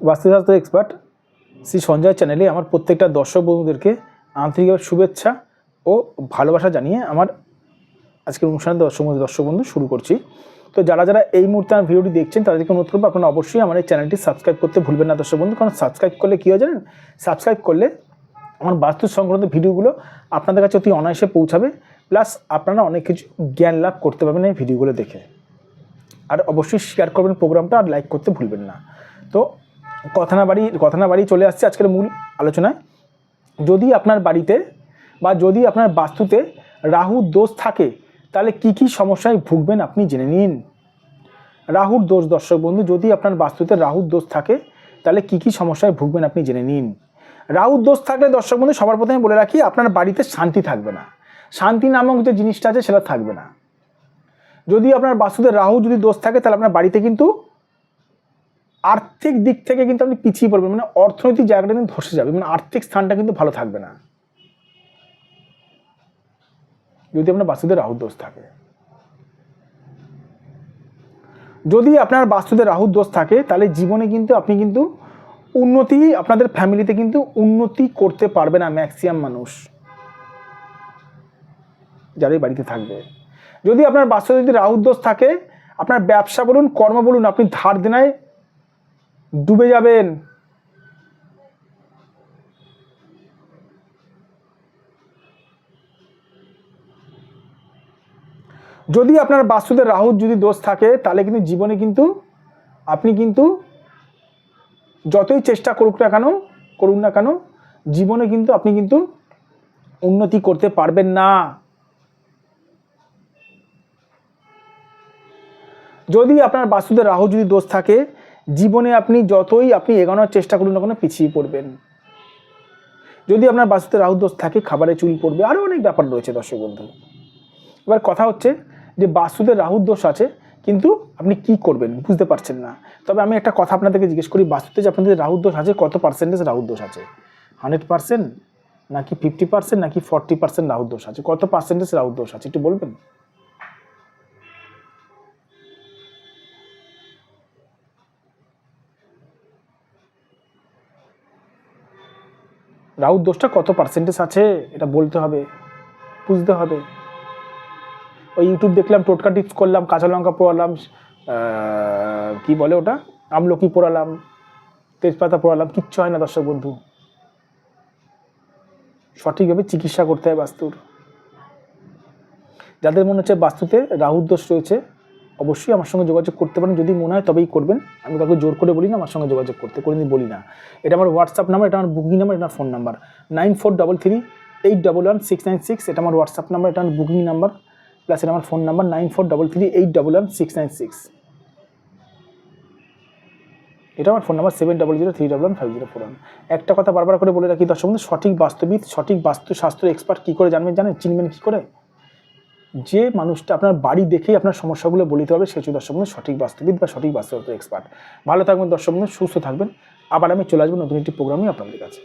বাস্তুশাস্ত্র এক্সপার্ট শ্রী সঞ্জয় চ্যানেলে আমার প্রত্যেকটা দর্শক বন্ধুদেরকে আন্তরিকভাবে শুভেচ্ছা ও ভালোবাসা জানিয়ে আমার আজকের অনুষ্ঠানে দর্শক বন্ধু শুরু করছি। তো যারা যারা এই মুহূর্তে আমার ভিডিওটি দেখছেন তাদেরকে অনুরোধ করবো আপনারা অবশ্যই আমার এই চ্যানেলটি সাবস্ক্রাইব করতে ভুলবেন না দর্শক বন্ধু। কারণ সাবস্ক্রাইব করলে কী হয় জানেন, সাবস্ক্রাইব করলে আমার বাস্তু সংক্রান্ত ভিডিওগুলো আপনাদের কাছে অতি অনায়াসে পৌঁছাবে, প্লাস আপনারা অনেক কিছু জ্ঞান লাভ করতে পারবেন এই ভিডিওগুলো দেখে। আর অবশ্যই শেয়ার করবেন প্রোগ্রামটা, আর লাইক করতে ভুলবেন না। তো কথা না বাড়ি চলে আসছে আজকের মূল আলোচনায়। যদি আপনার বাড়িতে বা যদি আপনার বাস্তুতে রাহুর দোষ থাকে তাহলে কি কি সমস্যায় ভুগবেন আপনি জেনে নিন। রাহুর দোষ দর্শক বন্ধু, যদি আপনার বাস্তুতে রাহুর দোষ থাকে তাহলে কি কি সমস্যায় ভুগবেন আপনি জেনে নিন। রাহুর দোষ থাকলে দর্শক বন্ধু সবার প্রথমে বলে রাখি, আপনার বাড়িতে শান্তি থাকবে না, শান্তি নামক যে জিনিসটা আছে সেটা থাকবে না। যদি আপনার বাস্তুতে রাহু যদি দোষ থাকে তাহলে আপনার বাড়িতে কিন্তু আর্থিক দিক থেকে কিন্তু আপনি পিছিয়ে পড়বেন, মানে অর্থনৈতিক জায়গাটা কিন্তু ধসে যাবে, মানে আর্থিক স্থানটা কিন্তু ভালো থাকবে না যদি আপনার বাস্তুতে রাহুর দোষ থাকে। যদি আপনার বাস্তুতে রাহুর দোষ থাকে তাহলে জীবনে কিন্তু আপনি কিন্তু উন্নতি, আপনাদের ফ্যামিলিতে কিন্তু উন্নতি করতে পারবে না ম্যাক্সিমাম মানুষ যারা এই বাড়িতে থাকবে। যদি আপনার বাস্তুতে যদি রাহুর দোষ থাকে, আপনার ব্যবসা বলুন কর্ম বলুন, আপনি ধার দেনায় ডুবে যাবেন। যদি আপনার বাস্তুতে রাহুর যদি দোষ থাকে তাহলে কিন্তু জীবনে কিন্তু আপনি কিন্তু যতই চেষ্টা করুন না কেন জীবনে কিন্তু আপনি কিন্তু উন্নতি করতে পারবেন না। যদি আপনার বাস্তুতে রাহু যদি দোষ থাকে, জীবনে আপনি যতই আপনি এগোনোর চেষ্টা করুন না কেন পিছিয়ে পড়বেন। যদি আপনার বাস্তুতে রাহু দোষ থাকে, খাবারে চুল পড়বে, আরও অনেক ব্যাপার রয়েছে দর্শক বন্ধু। এবার কথা হচ্ছে যে বাস্তুতে রাহুর দোষ আছে কিন্তু আপনি কি করবেন বুঝতে পারছেন না। তবে আমি একটা কথা আপনাদেরকে জিজ্ঞেস করি, বাস্তুতে যে আপনাদের রাহুর দোষ আছে কত পার্সেন্টেজ রাহুর দোষ আছে? 100% নাকি 50% নাকি 40% রাহুর দোষ আছে? কত পার্সেন্টেজ রাহুর দোষ আছে একটু বলবেন? রাহুর দোষটা কত পার্সেন্টেজ আছে এটা বলতে হবে, বুঝতে হবে। ওই ইউটিউব দেখলাম, টোটকা টিপস করলাম, কাঁচা লঙ্কা পোড়ালাম, কি বলে ওটা, আমলকি পোড়ালাম, তেজপাতা পোড়ালাম, কিচ্ছু হয় না দর্শক বন্ধু। সঠিকভাবে চিকিৎসা করতে হয় বাস্তুর। যাদের মনে হচ্ছে বাস্তুতে রাহুর দোষ রয়েছে অবশ্যই আমার সঙ্গে যোগাযোগ করতে পারেন, যদি মনে হয় তবেই করবেন। আমি কাউকে জোর করে বলি না আমার সঙ্গে যোগাযোগ করতে, কোনোদিন বলি না। এটা আমার হোয়াটসঅ্যাপ নাম্বার, এটা আমার বুকিং নাম্বার, এটা আমার ফোন নাম্বার 9433811696। এটা আমার হোয়াটসঅ্যাপ নাম্বার, এটা আমার বুকিং নাম্বার, প্লাস এটা আমার ফোন নাম্বার 9433811696। এটা আমার ফোন নাম্বার 7003115041। একটা কথা বারবার করে বলে রাখি দর্শক বন্ধু, সঠিক বাস্তুবিদ, সঠিক বাস্তুশাস্ত্র এক্সপার্ট কী করে জানবেন জানেন, চিনবেন কী করে? যে মানুষটা আপনার বাড়ি দেখেই আপনার সমস্যাগুলো বলতে হবে সে হচ্ছে দর্শক বন্ধু সঠিক বাস্তুবিদ বা সঠিক বাস্তুশাস্ত্র এক্সপার্ট। ভালো থাকবেন দর্শক বন্ধু, সুস্থ থাকবেন। আবার আমি চলে আসবো নতুন একটি প্রোগ্রামে আপনাদের কাছে।